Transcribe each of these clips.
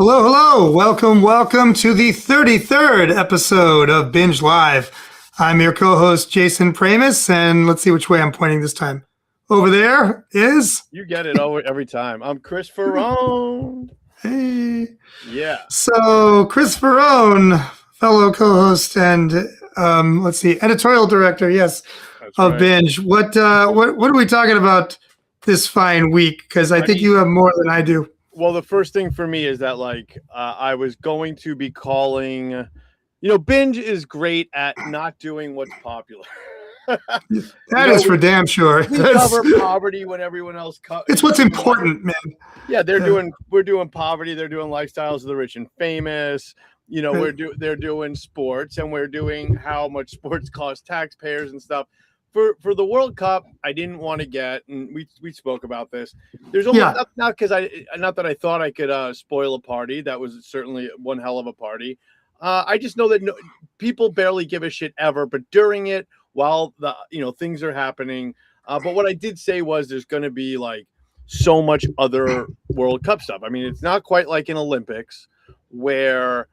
Hello, hello. Welcome to the 33rd episode of BINJ Live. I'm your co-host, Jason Pramas, and let's see which way I'm pointing this time. Over there is... You get it every time. I'm Chris Faraone. Hey. Yeah. So, Chris Faraone, fellow co-host and, editorial director, yes, That's of right. BINJ. What are we talking about this fine week? Because I think you have more than I do. Well, the first thing for me is that, I was going to be calling, BINJ is great at not doing what's popular. That is for damn sure. We cover poverty when everyone else it's what's important, man. Yeah, we're doing poverty, they're doing lifestyles of the rich and famous. They're doing sports, and we're doing how much sports cost taxpayers and stuff. For the World Cup, I didn't want to get, and we spoke about this. There's almost not that I thought I could spoil a party. That was certainly one hell of a party. I just know that people barely give a shit ever, but during it, while the things are happening. But what I did say was there's going to be so much other World Cup stuff. I mean, it's not quite like an Olympics where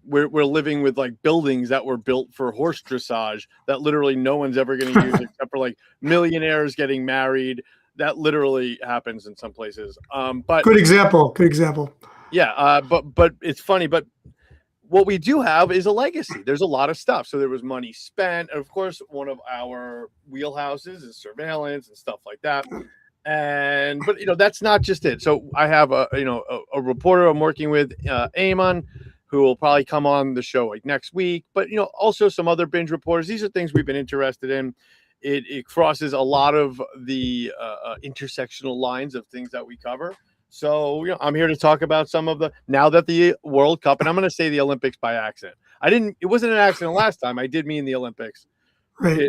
we're living with buildings that were built for horse dressage that literally no one's ever going to use except for millionaires getting married. That literally happens in some places. But good example. Yeah. But it's funny. But what we do have is a legacy. There's a lot of stuff. So there was money spent. And of course, one of our wheelhouses is surveillance and stuff like that. But that's not just it. So I have a reporter I'm working with, Eamon, who will probably come on the show next week, but also some other BINJ reporters. These are things we've been interested in. It crosses a lot of the intersectional lines of things that we cover. So I'm here to talk about some of now that the World Cup, and I'm going to say the Olympics by accident. It wasn't an accident last time. I did mean the Olympics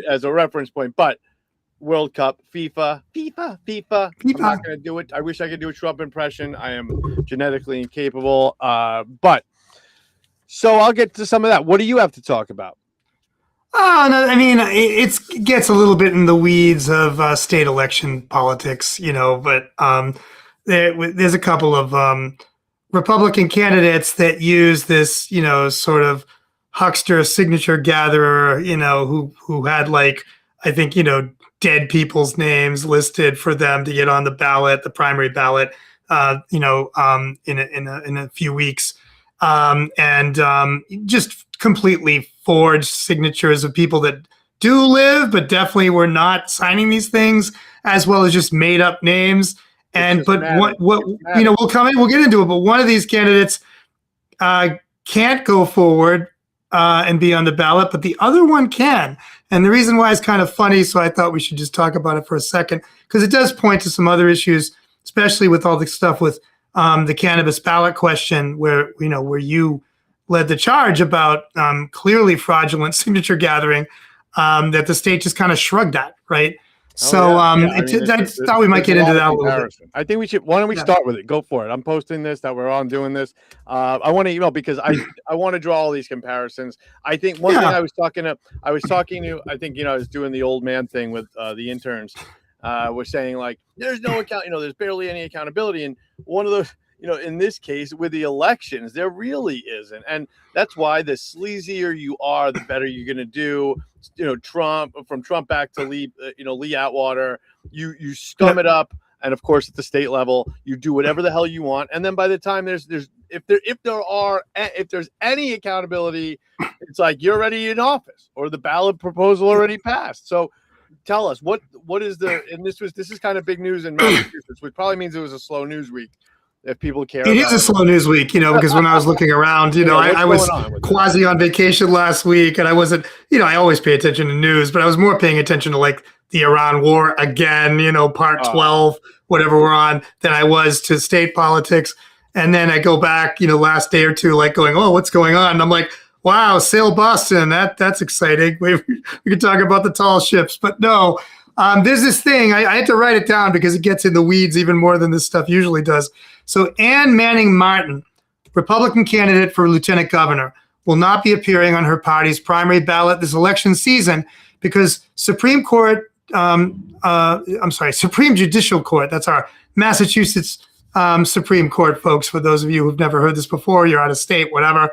as a reference point, but World Cup, FIFA. I'm not going to do it. I wish I could do a Trump impression. I am genetically incapable. So I'll get to some of that. What do you have to talk about? Oh, no, I mean, it gets a little bit in the weeds of state election politics, but there's a couple of Republican candidates that use this, sort of huckster signature gatherer, who had I think, dead people's names listed for them to get on the ballot, the primary ballot, in a few weeks. Just completely forged signatures of people that do live, but definitely were not signing these things, as well as just made up names. We'll get into it. But one of these candidates can't go forward and be on the ballot, but the other one can. And the reason why is kind of funny, so I thought we should just talk about it for a second, because it does point to some other issues, especially with all the stuff with the cannabis ballot question, where you led the charge about clearly fraudulent signature gathering, that the state just kind of shrugged at, right? I thought we might get into that a little bit. I think we should. Why don't we start with it? Go for it. I'm posting this that we're on doing this. I want to email because I want to draw all these comparisons. I think one thing I was talking to. I think I was doing the old man thing with the interns. We're saying there's no account. There's barely any accountability, and one of those. In this case, with the elections, there really isn't. And that's why the sleazier you are, the better you're going to do. Trump back to Lee Atwater, you scum it up. And of course, at the state level, you do whatever the hell you want. And then by the time if there's any accountability, it's you're already in office or the ballot proposal already passed. So tell us what is and this is kind of big news in Massachusetts, which probably means it was a slow news week. If people care, it is a slow news week, because when I was looking around, I was quasi on vacation last week, and I wasn't, I always pay attention to news, but I was more paying attention to the Iran war again, part 12, whatever we're on, than I was to state politics. And then I go back, last day or two, going, oh, what's going on? And I'm like, wow, sail Boston, that's exciting. We could talk about the tall ships, but no. There's this thing, I had to write it down because it gets in the weeds even more than this stuff usually does. So Ann Manning Martin, Republican candidate for lieutenant governor, will not be appearing on her party's primary ballot this election season because Supreme Judicial Court, that's our Massachusetts Supreme Court, folks. For those of you who've never heard this before, you're out of state, whatever.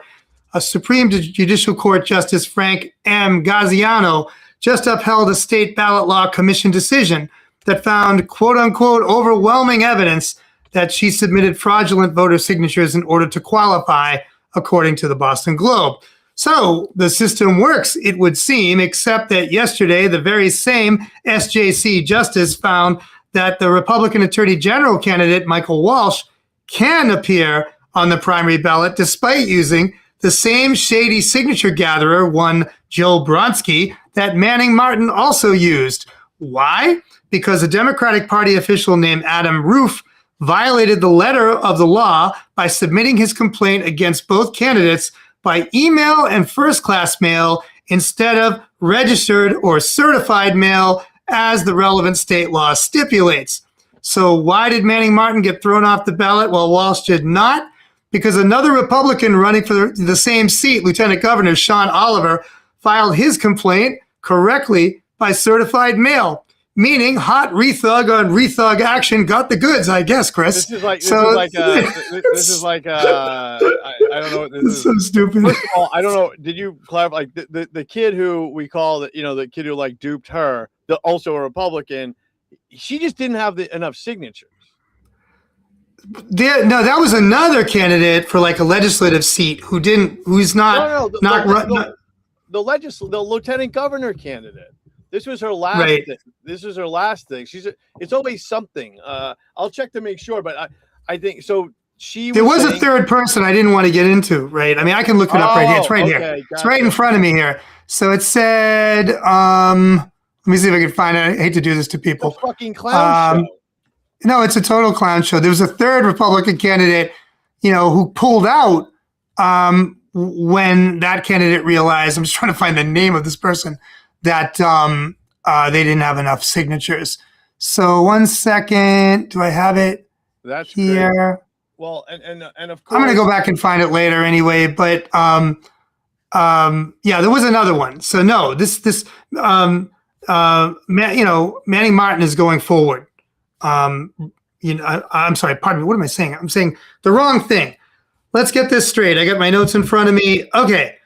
A Supreme Judicial Court Justice Frank M. Gaziano just upheld a state ballot law commission decision that found, quote unquote, overwhelming evidence that she submitted fraudulent voter signatures in order to qualify, according to the Boston Globe. So the system works, it would seem, except that yesterday, the very same SJC justice found that the Republican Attorney General candidate, Michael Walsh, can appear on the primary ballot despite using the same shady signature gatherer, one Joe Bronsky, that Manning Martin also used. Why? Because a Democratic Party official named Adam Roof violated the letter of the law by submitting his complaint against both candidates by email and first-class mail instead of registered or certified mail, as the relevant state law stipulates. So why did Manning Martin get thrown off the ballot while Walsh did not? Because another Republican running for the same seat, Lieutenant Governor Sean Oliver, filed his complaint correctly by certified mail, meaning hot rethug on rethug action got the goods, I guess, Chris. I don't know. This is so stupid. First of all, I don't know. Did you clarify? Like the kid who we call the kid who like duped her, also a Republican, she just didn't have enough signatures. No, that was another candidate for like a legislative seat who's not the lieutenant governor candidate. This was her last right. thing. This was her last thing. It's always something. I'll check to make sure, but I think so. There was a third person I didn't want to get into, right? I mean, I can look it up right here. It's right here. Gotcha. It's right in front of me here. So it said, let me see if I can find it. I hate to do this to people. It's a fucking clown show. No, it's a total clown show. There was a third Republican candidate, who pulled out when that candidate realized, I'm just trying to find the name of this person, that they didn't have enough signatures. So 1 second. Do I have it? That's here. Great. Well, and of course, I'm going to go back and find it later anyway. But yeah, there was another one. So no, Manning Martin is going forward. I'm sorry. Pardon me. What am I saying? I'm saying the wrong thing. Let's get this straight. I got my notes in front of me. Okay,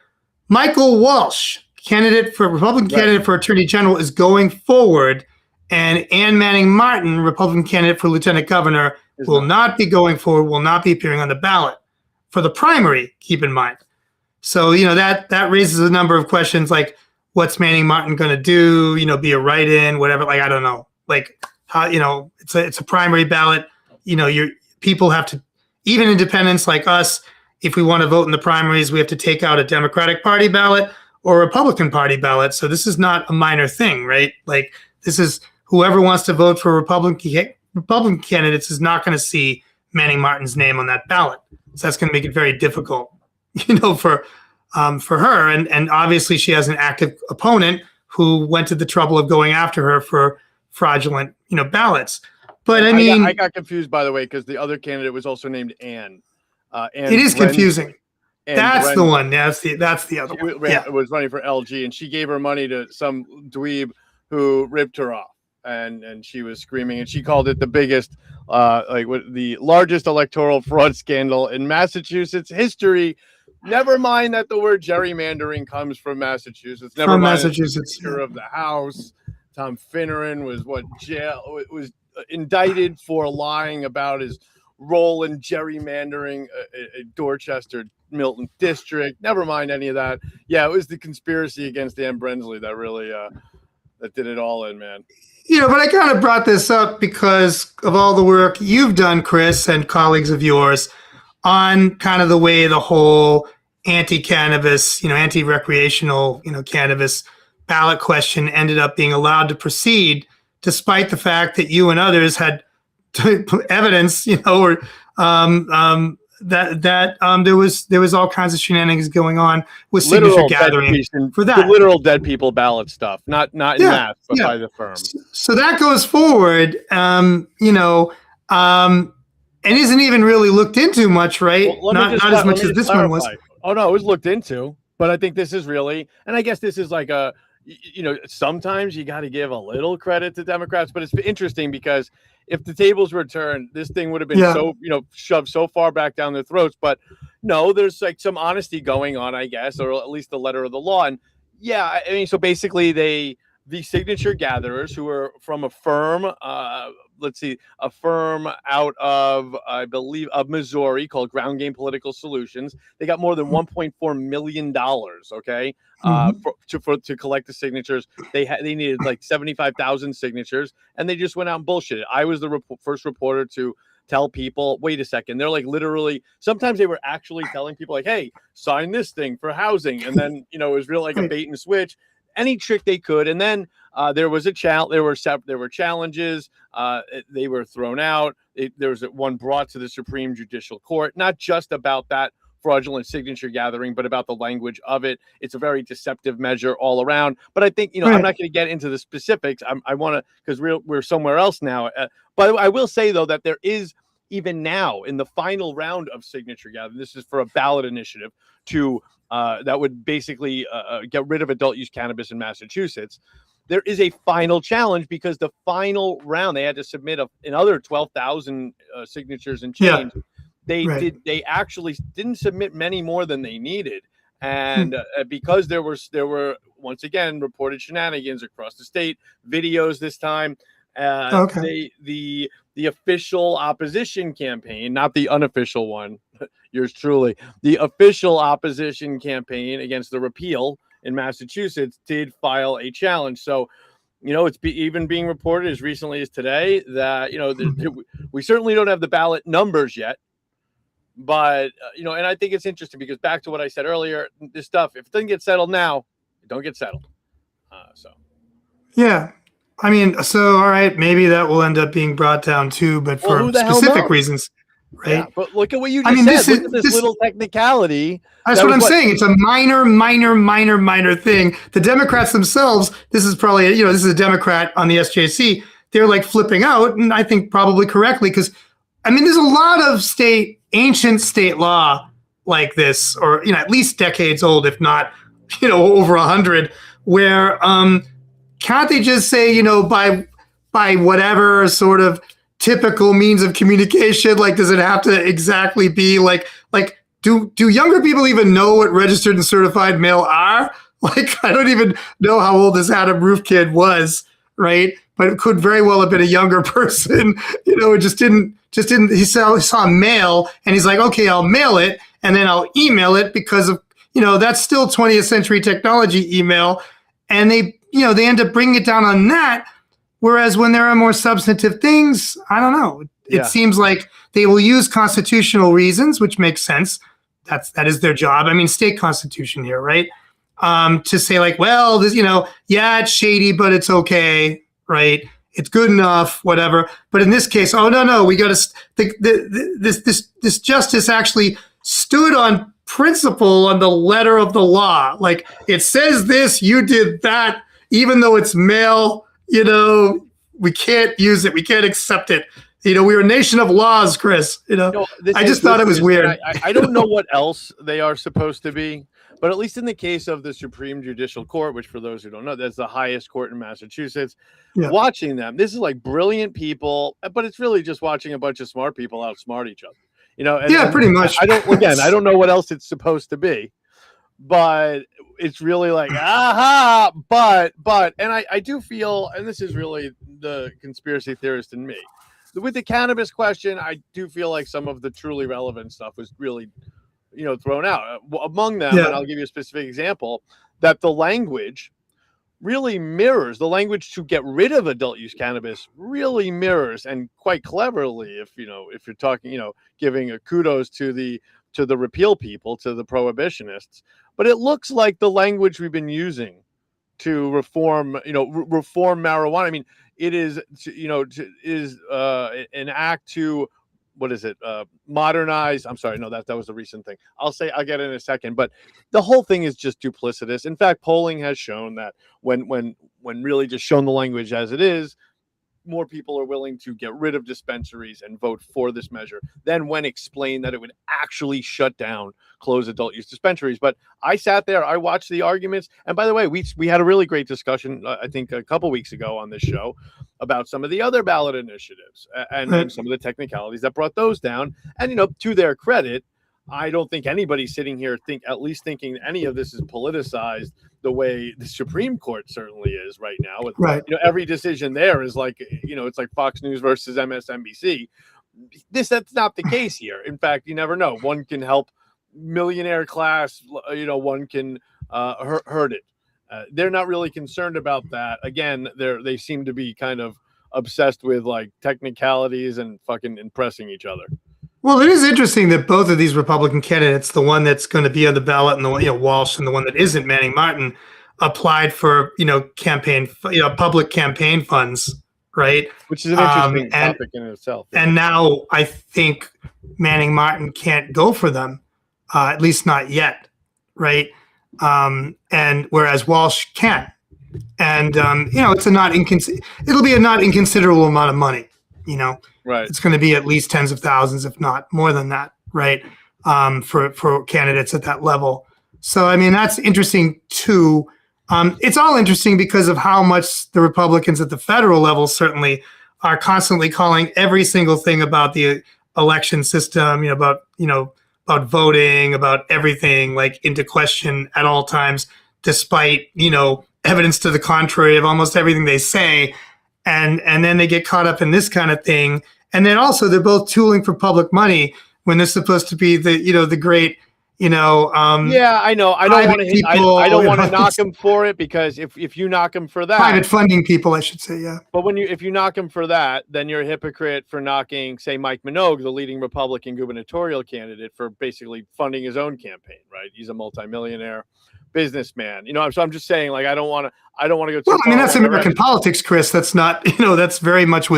Michael Walsh, Republican candidate for Attorney General, is going forward, and Ann Manning Martin, Republican candidate for Lieutenant Governor, will not be going forward, will not be appearing on the ballot for the primary, keep in mind. So, that raises a number of questions like, what's Manning Martin going to do? Be a write-in, whatever. Like, I don't know. Like, how, it's a primary ballot. People have to, even independents like us, if we want to vote in the primaries, we have to take out a Democratic Party ballot or a Republican Party ballot. So this is not a minor thing, right? Like, this is whoever wants to vote for Republican candidates is not going to see Manning Martin's name on that ballot. So that's going to make it very difficult, for her. And obviously she has an active opponent who went to the trouble of going after her for fraudulent, ballots. But I mean, I got confused, by the way, because the other candidate was also named Ann. It is confusing. That's the one. That's the other one. It was running for LG, and she gave her money to some dweeb who ripped her off. And she was screaming, and she called it the biggest, the largest electoral fraud scandal in Massachusetts history. Never mind that the word gerrymandering comes from Massachusetts. Never mind Massachusetts. Speaker of the House, Tom Finneran, was indicted for lying about his role in gerrymandering a Dorchester Milton district. Never mind any of that. Yeah, it was the conspiracy against Ann Brensley that really that did it all in, man. But I kind of brought this up because of all the work you've done, Chris, and colleagues of yours on kind of the way the whole anti-cannabis, anti-recreational, cannabis ballot question ended up being allowed to proceed, despite the fact that you and others had evidence, or that there was all kinds of shenanigans going on with signature gathering for that. The literal dead people ballot stuff, not in math, but by the firm. So that goes forward, and isn't even really looked into much, right? Well, not as much as this one was. Oh no, it was looked into, but I think this is really, and I guess this is like sometimes you got to give a little credit to Democrats, but it's interesting because if the tables were turned, this thing would have been so, shoved so far back down their throats. But no, there's like some honesty going on, I guess, or at least the letter of the law. And yeah, I mean, so basically the signature gatherers who are from a firm, a firm out of, I believe, of Missouri called Ground Game Political Solutions. They got more than $1.4 million, okay, to collect the signatures. They needed like 75,000 signatures, and they just went out and bullshitted. I was the first reporter to tell people, wait a second, they're like literally, sometimes they were actually telling people like, hey, sign this thing for housing. And then, it was real like a bait and switch. Any trick they could, and then there was a there were challenges. They were thrown out. There was one brought to the Supreme Judicial Court, not just about that fraudulent signature gathering, but about the language of it. It's a very deceptive measure all around. But I think I'm not going to get into the specifics. I want to, because we're somewhere else now. But I will say though that there is, even now in the final round of signature gathering, this is for a ballot initiative to that would basically get rid of adult use cannabis in Massachusetts. There is a final challenge because the final round, they had to submit another 12,000 signatures and change. They actually didn't submit many more than they needed. And because there were once again reported shenanigans across the state, videos this time, the official opposition campaign, not the unofficial one, yours truly, the official opposition campaign against the repeal in Massachusetts did file a challenge. So, it's even being reported as recently as today that, we certainly don't have the ballot numbers yet. But, and I think it's interesting because back to what I said earlier, this stuff, if it doesn't get settled now, it don't get settled. Yeah. I mean, so, all right, maybe that will end up being brought down too, but for specific reasons, right? Yeah, but look at what you just said. Look at this little technicality. That's what I'm saying. It's a minor thing. The Democrats themselves, this is probably, this is a Democrat on the SJC. They're like flipping out, and I think probably correctly, because, I mean, there's a lot of ancient state law like this, or, at least decades old, if not, over 100, where, can't they just say, by whatever sort of typical means of communication? Like, does it have to exactly be like do younger people even know what registered and certified mail are? Like, I don't even know how old this Adam Roof kid was, right? But it could very well have been a younger person, it just didn't, he saw mail and he's like, okay, I'll mail it and then I'll email it because of, that's still 20th century technology email. And they end up bringing it down on that. Whereas when there are more substantive things, I don't know. It seems like they will use constitutional reasons, which makes sense. That is their job. I mean, state constitution here, right? To say like, well, this, it's shady, but it's okay, right? It's good enough, whatever. But in this case, oh no, we got to. This justice actually stood on principle on the letter of the law. Like, it says this, you did that. Even though it's mail, we can't use it. We can't accept it. We're a nation of laws, Chris. I just thought it was weird. I don't know what else they are supposed to be, but at least in the case of the Supreme Judicial Court, which for those who don't know, that's the highest court in Massachusetts, watching them, this is like brilliant people, but it's really just watching a bunch of smart people outsmart each other. Pretty much. I don't know what else it's supposed to be. But it's really like, but, and I do feel, and this is really the conspiracy theorist in me, with the cannabis question, I do feel like some of the truly relevant stuff was really, thrown out. Among them, and I'll give you a specific example, that the language really mirrors, the language to get rid of adult use cannabis really mirrors, and quite cleverly, if you're talking, giving a kudos to the repeal people, to the prohibitionists. But it looks like the language we've been using to reform marijuana. I mean, it is, an act to, what is it? Modernize. I'm sorry. No, that was the recent thing. I'll get it in a second, but the whole thing is just duplicitous. In fact, polling has shown that when really just shown the language as it is, more people are willing to get rid of dispensaries and vote for this measure than when explained that it would actually shut down closed adult use dispensaries. But I sat there, I watched the arguments, and by the way, we had a really great discussion, I think a couple weeks ago on this show, about some of the other ballot initiatives and some of the technicalities that brought those down. And to their credit, I don't think anybody sitting here thinking any of this is politicized the way the Supreme Court certainly is right now. With, every decision there is like, it's like Fox News versus MSNBC. That's not the case here. In fact, you never know. One can help millionaire class, one can hurt it. They're not really concerned about that. Again, they seem to be kind of obsessed with like technicalities and fucking impressing each other. Well, it is interesting that both of these Republican candidates, the one that's going to be on the ballot and the one, Walsh, and the one that isn't, Manning Martin, applied for, campaign, public campaign funds, right? Which is an interesting topic in itself. And now I think Manning Martin can't go for them, at least not yet, right? And whereas Walsh can, and it's it'll be a not inconsiderable amount of money, Right. It's going to be at least tens of thousands, if not more than that, right? For candidates at that level. So, I mean, that's interesting too. It's all interesting because of how much the Republicans at the federal level certainly are constantly calling every single thing about the election system, about voting, about everything like into question at all times, despite, evidence to the contrary of almost everything they say. And then they get caught up in this kind of thing. And then also they're both tooling for public money when they're supposed to be the great, yeah, I know. I don't want to I don't want to knock them for it, because if you knock them for that, private funding people, I should say. Yeah. But if you knock them for that, then you're a hypocrite for knocking, say, Mike Minogue, the leading Republican gubernatorial candidate, for basically funding his own campaign, right? He's a multimillionaire businessman, so I'm just saying, like, I don't want to go too well, I mean, that's American direction. Politics, Chris. That's not, that's very much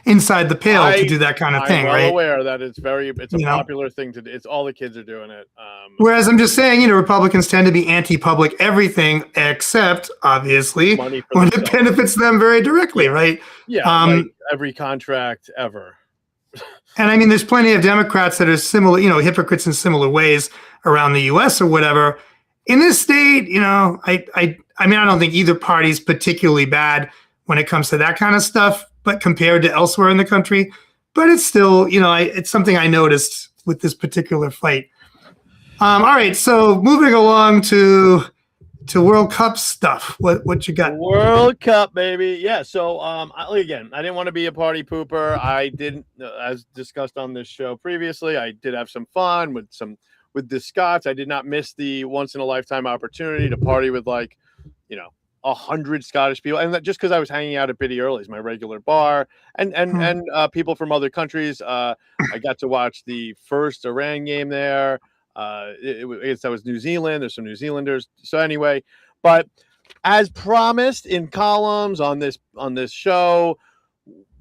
inside the pale to do that kind of thing, I'm right? well aware that it's a popular thing to do. It's all the kids are doing it. Whereas I'm just saying, Republicans tend to be anti-public everything, except obviously when it benefits them very directly, right? Yeah, like every contract ever. And I mean, there's plenty of Democrats that are similar, hypocrites in similar ways around the U.S. or whatever. In this state, I mean, I don't think either party's particularly bad when it comes to that kind of stuff, but compared to elsewhere in the country, but it's still, it's something I noticed with this particular fight. All right, so moving along to World Cup stuff. What you got? World Cup, baby. Yeah. So, again, I didn't want to be a party pooper. I didn't, as discussed on this show previously, I did have some fun with the Scots. I did not miss the once in a lifetime opportunity to party with 100 Scottish people, and just because I was hanging out at Biddy Early's, my regular bar, and people from other countries. I got to watch the first Iran game there. That was New Zealand. There's some New Zealanders. So anyway, but as promised in columns on this show,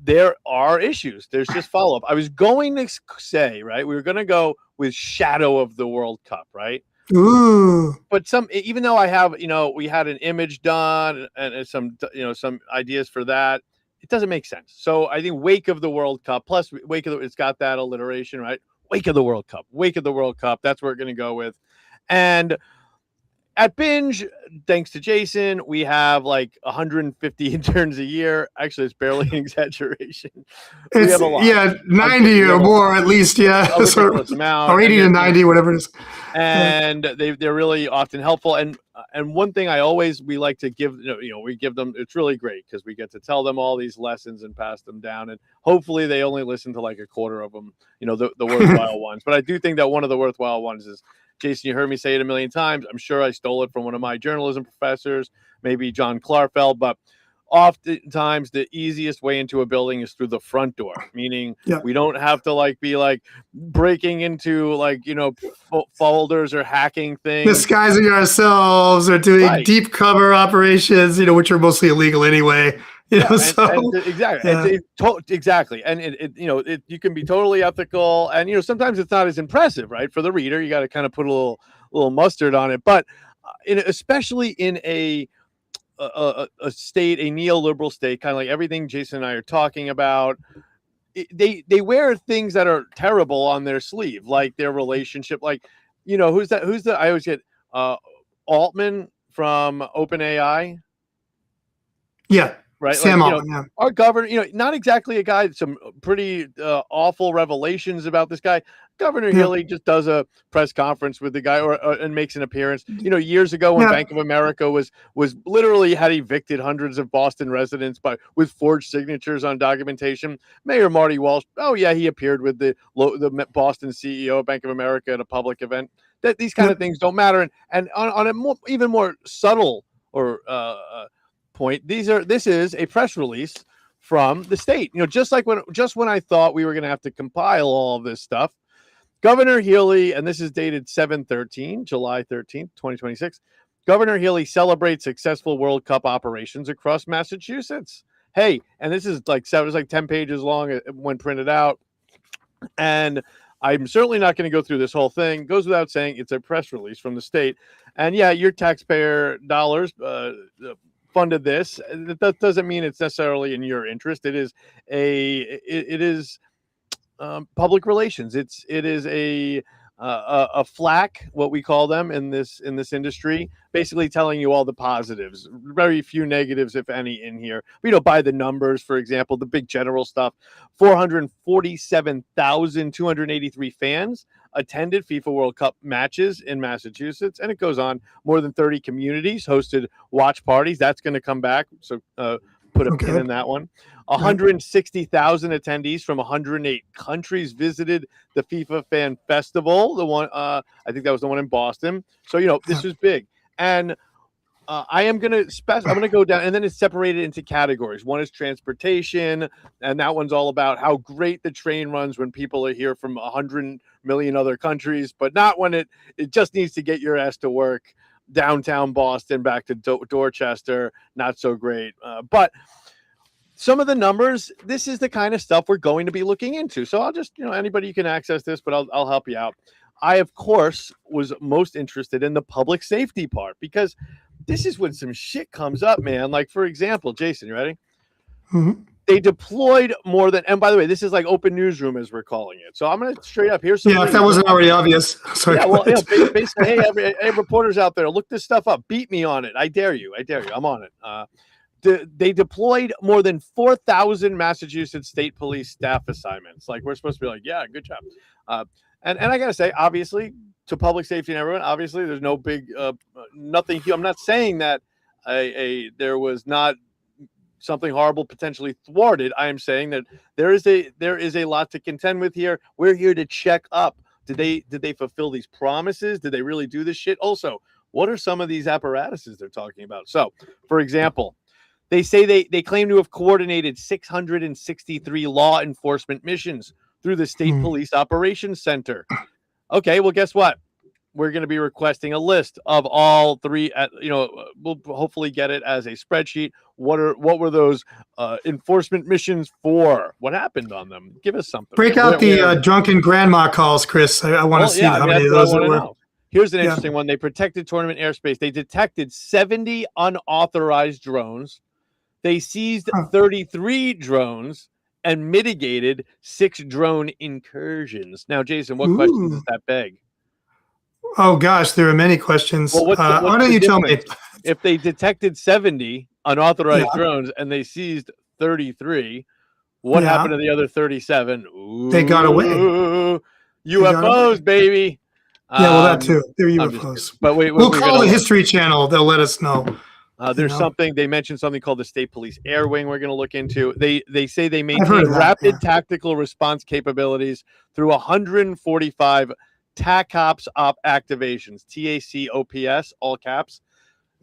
there are issues. There's just follow up. I was going to say, right, we were going to go with Shadow of the World Cup, right? Ooh. But even though I have, we had an image done and some ideas for that, it doesn't make sense. So I think Wake of the World Cup, plus it's got that alliteration, right? Wake of the World Cup. That's what we're going to go with. And at BINJ, thanks to Jason, we have 150 interns a year. Actually, it's barely an exaggeration. We have a lot. Yeah, 90 or more at least. Yeah, or 80 to 90, whatever it is. And they're really often helpful. And one thing we like to give, we give them. It's really great because we get to tell them all these lessons and pass them down. And hopefully, they only listen to a quarter of them. The worthwhile ones. But I do think that one of the worthwhile ones is, Jason, you heard me say it a million times. I'm sure I stole it from one of my journalism professors, maybe John Klarfeld, but oftentimes the easiest way into a building is through the front door, meaning we don't have to be breaking into folders or hacking things. Disguising ourselves or doing deep cover operations, which are mostly illegal anyway. Exactly. And you can be totally ethical, and sometimes it's not as impressive, right? For the reader, you got to kind of put a little mustard on it. But especially in a a state, a neoliberal state, kind of like everything Jason and I are talking about. They wear things that are terrible on their sleeve, like their relationship. Like, who's that? I always get Altman from OpenAI. Yeah. Right. Sam like, Altman, our governor, not exactly a guy, some pretty awful revelations about this guy. Governor Healy just does a press conference with the guy and makes an appearance. Years ago when Bank of America was literally had evicted hundreds of Boston residents with forged signatures on documentation. Mayor Marty Walsh, he appeared with the Boston CEO of Bank of America at a public event. That these kind of things don't matter. And on a even more subtle or point, this is a press release from the state. Just when I thought we were going to have to compile all of this stuff, Governor Healy, and this is dated July 13th, 2026. Governor Healy celebrates successful World Cup operations across Massachusetts. Hey, and this is it was like 10 pages long when printed out. And I'm certainly not going to go through this whole thing. Goes without saying, it's a press release from the state. And your taxpayer dollars funded this. That doesn't mean it's necessarily in your interest. It is public relations. It is a flack, what we call them in this industry, basically telling you all the positives, very few negatives, if any, in here. By the numbers, for example, the big general stuff: 447,283 fans attended FIFA World Cup matches in Massachusetts, and it goes on. More than 30 communities hosted watch parties. That's going to come back, so put a pin in that one. 160,000 attendees from 108 countries visited the FIFA Fan Festival. The one, I think that was the one in Boston. So this was big, and I'm going to go down, and then it's separated into categories. One is transportation, and that one's all about how great the train runs when people are here from 100 million other countries, but not when it just needs to get your ass to work. Downtown Boston back to Dorchester, not so great. But some of the numbers, this is the kind of stuff we're going to be looking into. So I'll just, anybody, you can access this, but I'll help you out. I, of course, was most interested in the public safety part, because this is when some shit comes up, man. Like, for example, Jason, you ready? Mm-hmm. They deployed more than, and by the way, this is like open newsroom as we're calling it. So I'm going to straight up, here's some. Yeah, if that wasn't already obvious. Sorry. Yeah, well, basically, hey, reporters out there, look this stuff up. Beat me on it. I dare you. I'm on it. They deployed more than 4,000 Massachusetts State Police staff assignments. Like, we're supposed to be like, yeah, good job. And I got to say, obviously, to public safety and everyone, obviously, there's no big, nothing. I'm not saying that there was not something horrible potentially thwarted. I am saying that there is a lot to contend with here. We're here to check up. Did they fulfill these promises? Did they really do this shit? Also, what are some of these apparatuses they're talking about? So, for example, they say they claim to have coordinated 663 law enforcement missions through the State Police Operations Center. Okay, well, guess what? We're going to be requesting a list of all three. We'll hopefully get it as a spreadsheet. What were those enforcement missions for? What happened on them? Give us something. Break out the drunken grandma calls, Chris. I want to see how many of those there were. Here's an interesting one. They protected tournament airspace. They detected 70 unauthorized drones. They seized 33 drones and mitigated 6 drone incursions. Now, Jason, what questions does that beg? Oh, gosh, there are many questions. Well, why don't you tell me? If they detected 70 unauthorized drones and they seized 33, what happened to the other 37? Ooh, they got away. UFOs, baby. Yeah, well, that too. They're UFOs. But we'll call the History Channel. They'll let us know. There's something, they mentioned something called the State Police Air Wing we're going to look into. They say they maintain rapid tactical response capabilities through 145 TACOPS activations, TACOPS, all caps.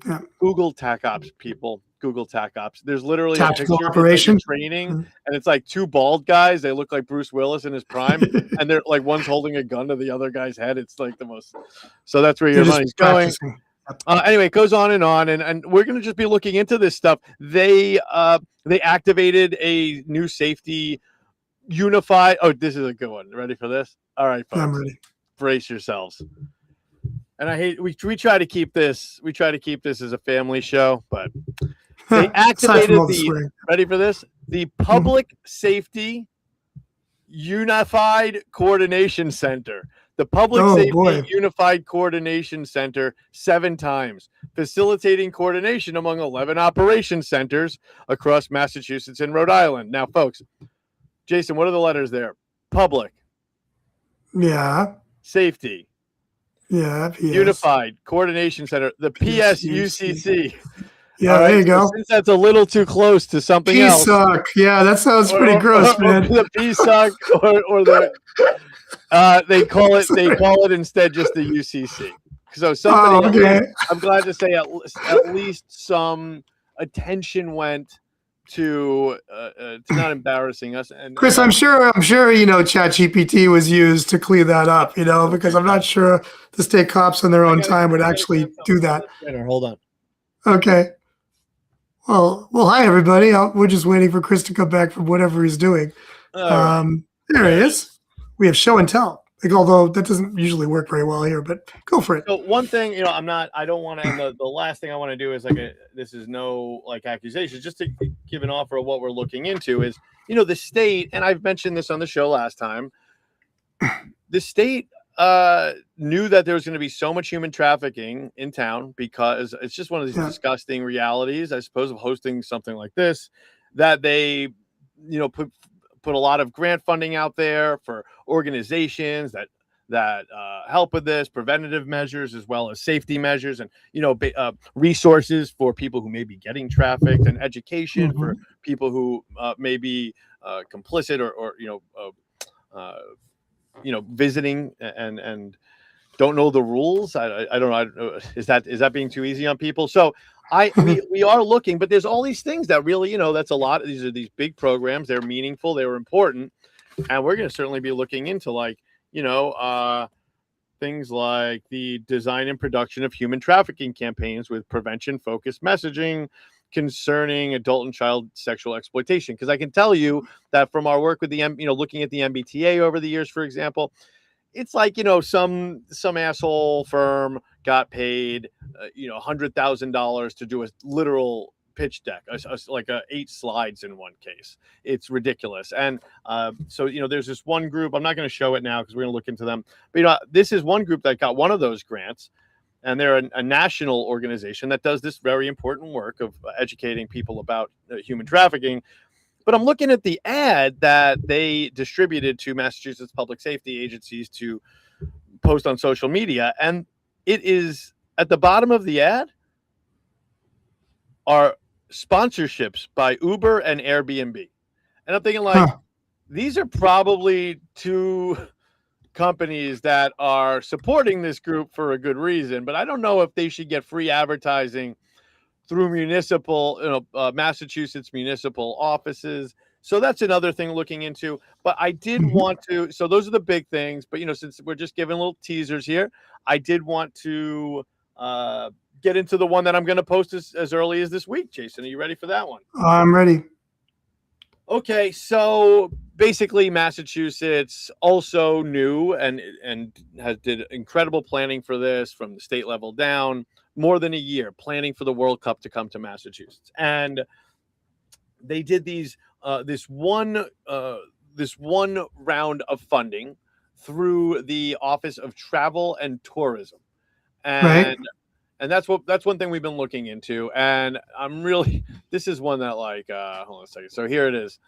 Yeah. Google TACOPS, people. Google TACOPS. There's literally tactical a picture operation training, and it's like 2 bald guys. They look like Bruce Willis in his prime, and they're like, one's holding a gun to the other guy's head. It's like the most. So that's where your money's going. Anyway, it goes on, and we're going to just be looking into this stuff. They activated a new safety unified. Oh, this is a good one. Ready for this? All right, folks. I'm ready. Brace yourselves. and I hate we try to keep this as a family show, but they activated ready for this? The Public Safety Unified Coordination Center. The Public Safety Unified Coordination Center 7 times, facilitating coordination among 11 operation centers across Massachusetts and Rhode Island. Now, folks, Jason, what are the letters there? Public. Yeah. Safety. Yeah. PS. Unified Coordination Center. The PSUCC. Yeah, there you go. Since that's a little too close to something else. PSUC. Yeah, that sounds pretty gross, man. The PSUC or the they call it instead just the UCC. So somebody, I'm glad to say, at least some attention went to not embarrassing us. And Chris, I'm sure ChatGPT was used to clean that up, because I'm not sure the state cops on their own time would actually do that. Hold on. Okay. Well, hi everybody. We're just waiting for Chris to come back from whatever he's doing. There he is. We have show and tell. Although that doesn't usually work very well here, but go for it. So one thing, I don't want to, and the last thing I want to do is this is no accusation, just to give an offer of what we're looking into is, the state, and I've mentioned this on the show last time, the state knew that there was going to be so much human trafficking in town because it's just one of these disgusting realities, I suppose, of hosting something like this, that they, put a lot of grant funding out there for organizations that help with this, preventative measures as well as safety measures, and resources for people who may be getting trafficked, and education for people who may be complicit or visiting and don't know the rules. I don't know. Is that being too easy on people? So we are looking, but there's all these things that really, that's a lot. These are these big programs. They're meaningful. They were important. And we're going to certainly be looking into things like the design and production of human trafficking campaigns with prevention focused messaging concerning adult and child sexual exploitation. Because I can tell you that from our work with the, looking at the MBTA over the years, for example, it's like, some asshole firm got paid, $100,000 to do a literal pitch deck, like 8 slides in one case. It's ridiculous. And so, there's this one group, I'm not going to show it now because we're going to look into them. But, this is one group that got one of those grants. And they're a national organization that does this very important work of educating people about human trafficking. But I'm looking at the ad that they distributed to Massachusetts public safety agencies to post on social media. And it is at the bottom of the ad are sponsorships by Uber and Airbnb. And I'm thinking these are probably 2 companies that are supporting this group for a good reason, but I don't know if they should get free advertising through municipal, Massachusetts municipal offices. So that's another thing looking into. But I did want to, so those are the big things. But, since we're just giving little teasers here, I did want to get into the one that I'm going to post as early as this week. Jason, are you ready for that one? I'm ready. Okay, so basically Massachusetts also knew and did incredible planning for this from the state level down, more than a year planning for the World Cup to come to Massachusetts. And they did this one round of funding through the Office of Travel and Tourism. And that's one thing we've been looking into. And this is one that hold on a second. So here it is.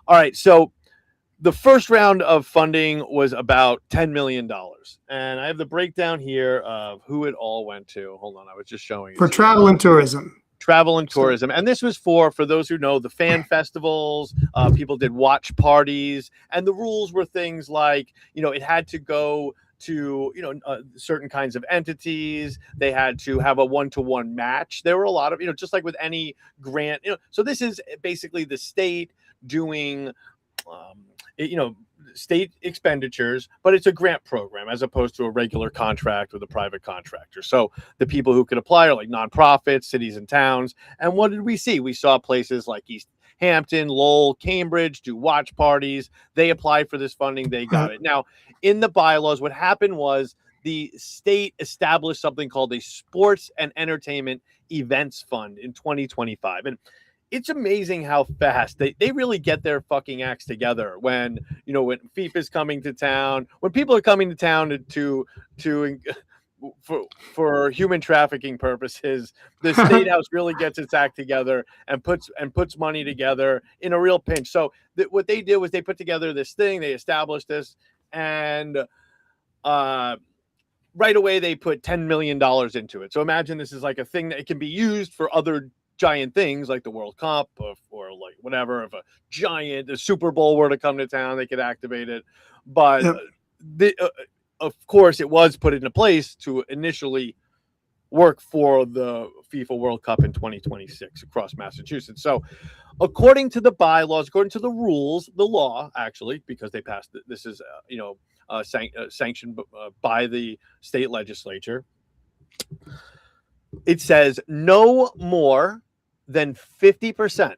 All right. So the first round of funding was about $10 million. And I have the breakdown here of who it all went to. Hold on. I was just showing for travel and tourism. Travel and tourism. And this was for those who know, the fan festivals. People did watch parties. And the rules were things like, it had to go to certain kinds of entities. They had to have a 1-to-1 match. There were a lot of just like with any grant, so this is basically the state doing state expenditures, but it's a grant program as opposed to a regular contract with a private contractor. So the people who could apply are like nonprofits, cities and towns. And what did we see? We saw places like East Hampton, Lowell, Cambridge do watch parties. They applied for this funding. They got it. Now, in the bylaws, what happened was the state established something called a Sports and Entertainment Events Fund in 2025. And it's amazing how fast they really get their fucking acts together when, when FIFA's coming to town, when people are coming to town to for human trafficking purposes. The state house really gets its act together and puts money together in a real pinch. So what they did was they put together this thing, they established this, and right away they put $10 million into it. So imagine this is like a thing that it can be used for other giant things like the World Cup or like whatever. If the Super Bowl were to come to town, they could activate it. But of course, it was put into place to initially work for the FIFA World Cup in 2026 across Massachusetts. So according to the bylaws, according to the rules, the law, actually, because they passed it, this is, sanctioned by the state legislature. It says no more than 50%.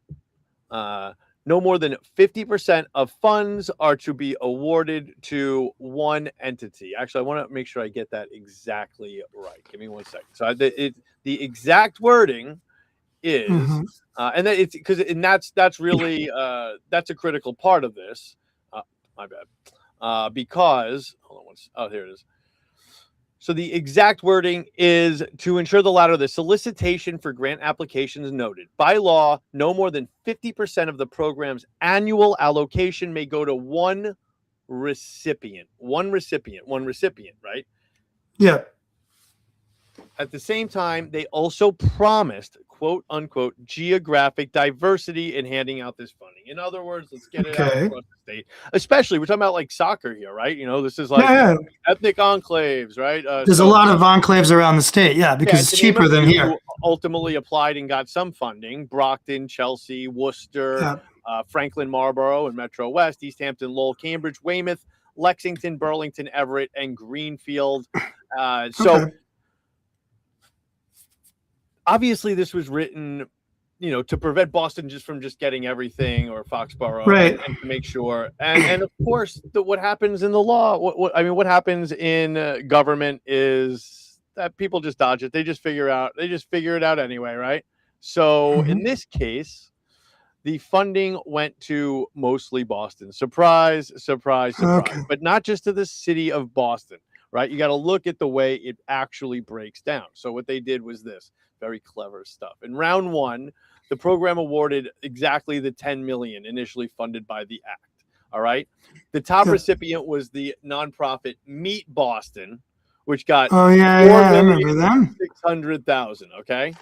No more than 50% of funds are to be awarded to one entity. Actually, I want to make sure I get that exactly right. Give me 1 second. So the exact wording is, and that it's because, and that's really that's a critical part of this. My bad. Because hold on, here it is. So the exact wording is to ensure the latter, the solicitation for grant applications noted. By law, no more than 50% of the program's annual allocation may go to one recipient. One recipient, right? Yeah. At the same time, they also promised, quote unquote, geographic diversity in handing out this funding. In other words, let's get it out across the state. Especially, we're talking about like soccer here, right? This is like ethnic enclaves, right? There's a lot of enclaves around the state, because it's cheaper than here. Ultimately applied and got some funding: Brockton, Chelsea, Worcester, Franklin, Marlborough, and Metro West, East Hampton, Lowell, Cambridge, Weymouth, Lexington, Burlington, Everett, and Greenfield. Obviously, this was written, to prevent Boston from getting everything, or Foxborough, right? And to make sure, and of course, what happens in the law, what happens in government is that people just dodge it. They just figure it out anyway, right? So in this case, the funding went to mostly Boston. Surprise, surprise, surprise! Okay. But not just to the city of Boston, right? You got to look at the way it actually breaks down. So what they did was this. Very clever stuff. In round one, the program awarded exactly the $10 million initially funded by the act. All right. The top recipient was the nonprofit Meet Boston, which got I remember them. 600,000. Okay.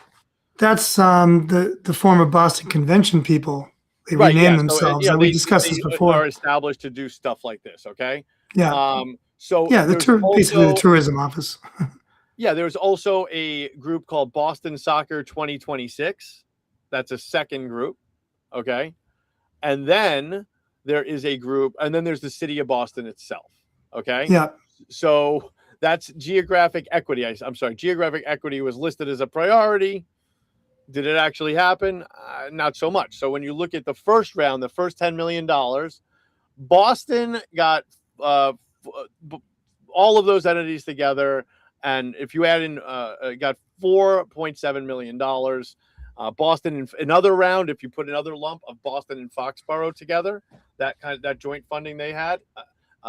That's the former Boston Convention people. They renamed themselves. We discussed this before. Are established to do stuff like this. Okay. Yeah. Basically the tourism office. Yeah, there's also a group called Boston Soccer 2026. That's a second group, okay? And then there is a group, and then there's the city of Boston itself, okay? Yeah. So that's geographic equity. I'm sorry, geographic equity was listed as a priority. Did it actually happen? Not so much. So when you look at the first round, the first $10 million, Boston got all of those entities together. And if you add in, got $4.7 million. Boston in another round, if you put another lump of Boston and Foxborough together, that joint funding they had,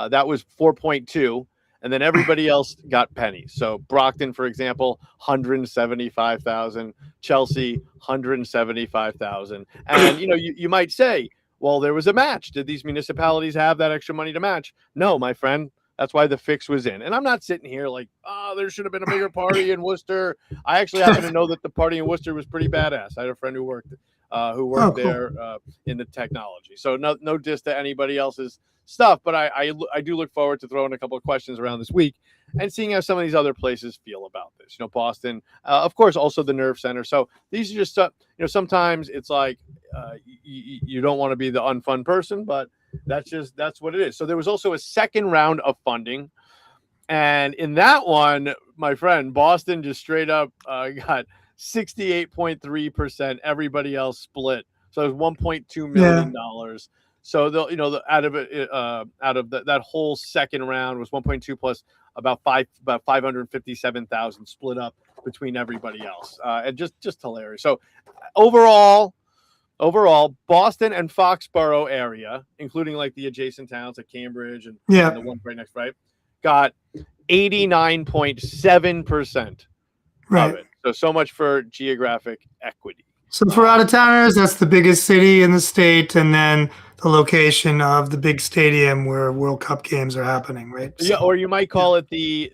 that was 4.2, and then everybody else got pennies. So Brockton, for example, 175,000. Chelsea, 175,000. And you might say, well, there was a match. Did these municipalities have that extra money to match? No, my friend. That's why the fix was in. And I'm not sitting here like, there should have been a bigger party in Worcester. I actually happen to know that the party in Worcester was pretty badass. I had a friend who worked there in the technology. So no diss to anybody else's stuff, but I do look forward to throwing a couple of questions around this week and seeing how some of these other places feel about this. Boston, of course, also the Nerve Center. So these are just, sometimes it's like you don't want to be the unfun person, but that's what it is. So there was also a second round of funding, and in that one, my friend, Boston just straight up got 68.3%. Everybody else split, so it was $1.2 million. So out of that whole second round was 1.2 plus about 557,000 split up between everybody else, and just hilarious. So overall, Boston and Foxborough area, including like the adjacent towns like Cambridge and the one right next, right, got 89.7% of it. So much for geographic equity. So for out-of-towners, that's the biggest city in the state, and then the location of the big stadium where World Cup games are happening, right? Yeah, or you might call it the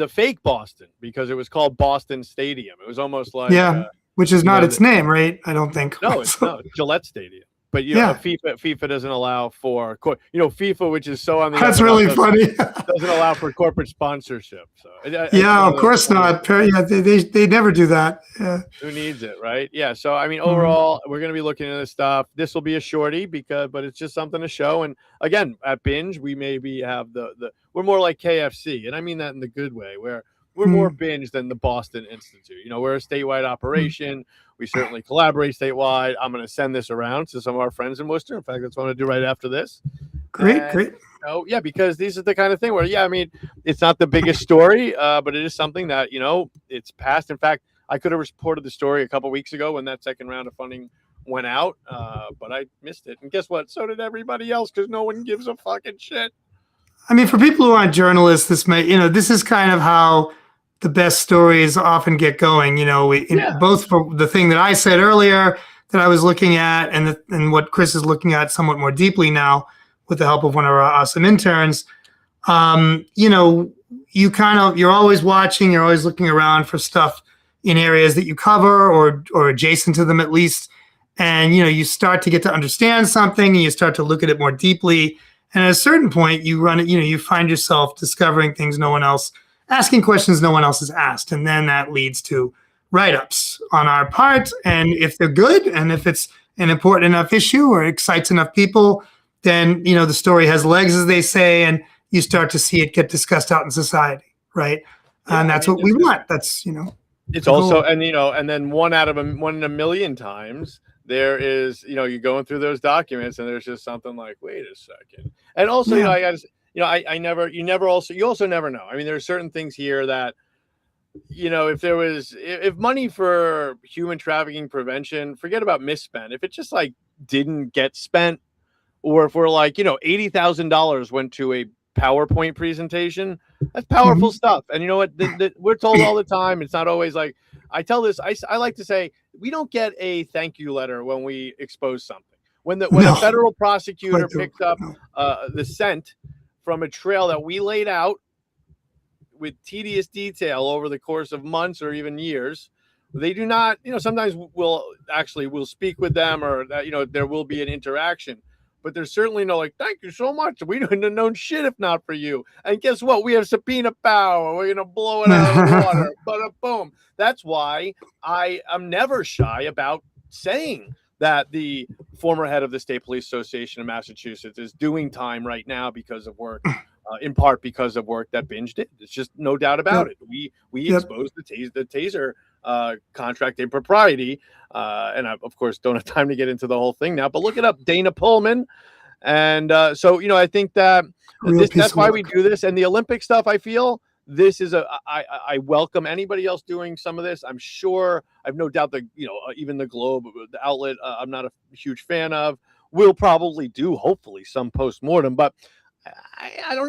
fake Boston, because it was called Boston Stadium. It was almost like which is not its name, right? I don't think. No, it's not Gillette Stadium. But FIFA doesn't allow for FIFA, which is so on the that's really funny. doesn't allow for corporate sponsorship. So of course not. They never do that. Yeah. Who needs it, right? Yeah. So I mean, overall, we're going to be looking at this stuff. This will be a shorty but it's just something to show. And again, at Binge, we maybe have we're more like KFC, and I mean that in the good way, where we're more Binge than the Boston Institute. We're a statewide operation. We certainly collaborate statewide. I'm going to send this around to some of our friends in Worcester. In fact, that's what I'm going to do right after this. Great. Because these are the kind of thing where, I mean, it's not the biggest story, but it is something that, it's passed. In fact, I could have reported the story a couple weeks ago when that second round of funding went out, but I missed it. And guess what? So did everybody else, because no one gives a fucking shit. I mean, for people who aren't journalists, this is kind of how the best stories often get going, both for the thing that I said earlier that I was looking at and what Chris is looking at somewhat more deeply now with the help of one of our awesome interns. You're always watching, you're always looking around for stuff in areas that you cover or adjacent to them at least. And, you start to get to understand something and you start to look at it more deeply. And at a certain point you find yourself discovering things asking questions no one else has asked. And then that leads to write-ups on our part. And if they're good, and if it's an important enough issue or excites enough people, then, the story has legs, as they say, and you start to see it get discussed out in society. Right. And that's what we want. That's, it's also, and, and then one in a million times there is, you're going through those documents and there's just something like, wait a second. And also, you also never know. I mean, there are certain things here that, if money for human trafficking prevention, forget about misspent. If it just like didn't get spent, or if we're like, $80,000 went to a PowerPoint presentation, that's powerful stuff. And you know what? We're told all the time. It's not always like, I tell this, I like to say, we don't get a thank you letter when we expose something. When a federal prosecutor picks up the scent from a trail that we laid out with tedious detail over the course of months or even years, they do not, sometimes we'll speak with them, or there will be an interaction, but there's certainly no like, thank you so much. We wouldn't have known shit if not for you. And guess what? We have subpoena power. We're going to blow it out of the water. But boom. That's why I am never shy about saying that the former head of the State Police Association of Massachusetts is doing time right now because of work, in part because of work that BINJ did. It's just no doubt about it. We exposed the taser contract impropriety, and I, of course, don't have time to get into the whole thing now. But look it up, Dana Pullman, and so I think that that's why we do this. And the Olympic stuff, I feel. This is I welcome anybody else doing some of this. I'm sure, I've no doubt that, even the Globe, the outlet, I'm not a huge fan of, will probably do, hopefully, some post-mortem, but I don't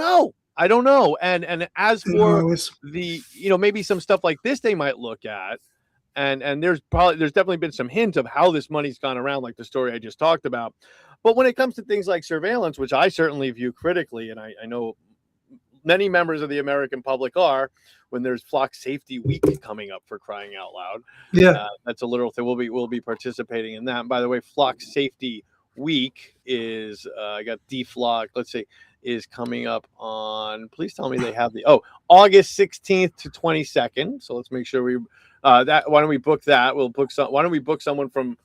know. And as for the, maybe some stuff like this they might look at, and there's definitely been some hint of how this money's gone around, like the story I just talked about. But when it comes to things like surveillance, which I certainly view critically, and I know many members of the American public are, when there's Flock Safety Week coming up, for crying out loud. Yeah, that's a literal thing. We'll be participating in that. And by the way, Flock Safety Week is I got DFlock. Let's see, is coming up on. Please tell me they have August 16th to 22nd. So let's make sure we that. Why don't we book that? We'll book some. Why don't we book someone from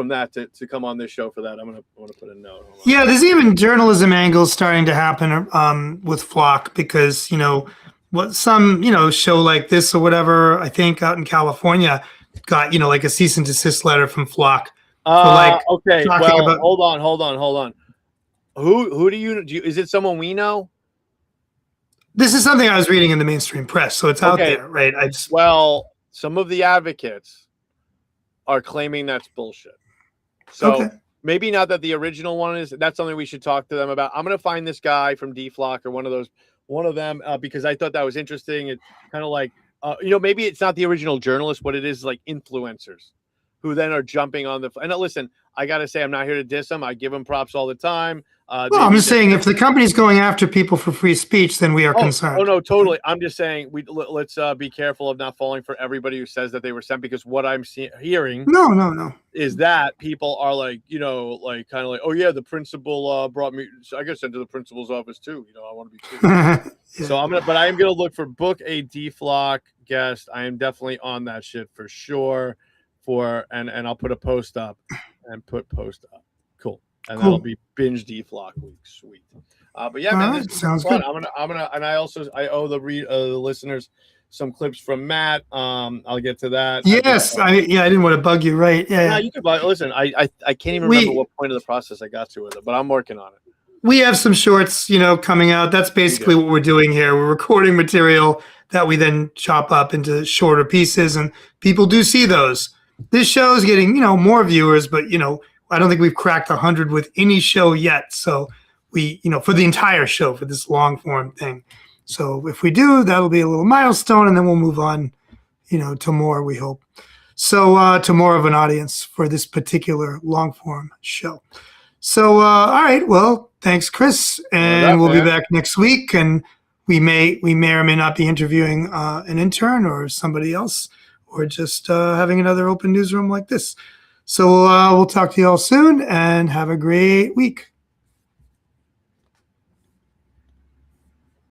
that to come on this show for that? I'm gonna put a note. Yeah, there's even journalism angles starting to happen with Flock, because some show like this or whatever, I think out in California, got like a cease and desist letter from Flock. Okay, well, hold on. Who do you is it someone we know? This is something I was reading in the mainstream press, so it's out there, right? Well, some of the advocates are claiming that's bullshit. So maybe not that the original one is. That's something we should talk to them about. I'm going to find this guy from D-Flock or one of them, because I thought that was interesting. It's kind of like, maybe it's not the original journalist. What it is like influencers who then are jumping on and listen, I got to say, I'm not here to diss them. I give them props all the time. Well, I'm just saying, if the company's going after people for free speech, then we are concerned. Oh no, totally. I'm just saying, let's be careful of not falling for everybody who says that they were sent, because what I'm hearing, no, is that people are like, like kind of like, oh yeah, the principal brought me. So I got sent to the principal's office too. I want to be too. Yeah. So I am gonna look for book a D-Flock guest. I am definitely on that shit for sure. And I'll put a post up Cool. And that'll be binge D-Flock week. Sweet. But yeah, man, this sounds good. I'm gonna, and I owe the listeners some clips from Matt. I'll get to that. Yes, I didn't want to bug you, right? Yeah. You can listen. I can't even remember what point of the process I got to with it, but I'm working on it. We have some shorts, coming out. That's basically what we're doing here. We're recording material that we then chop up into shorter pieces, and people do see those. This show is getting, more viewers, but I don't think we've cracked 100 with any show yet. So we, for the entire show, for this long form thing. So if we do, that'll be a little milestone, and then we'll move on, to more, we hope. So to more of an audience for this particular long form show. So, all right. Well, thanks, Chris. And we'll be back next week. And we may or may not be interviewing an intern or somebody else, or just having another open newsroom like this. So we'll talk to you all soon, and have a great week.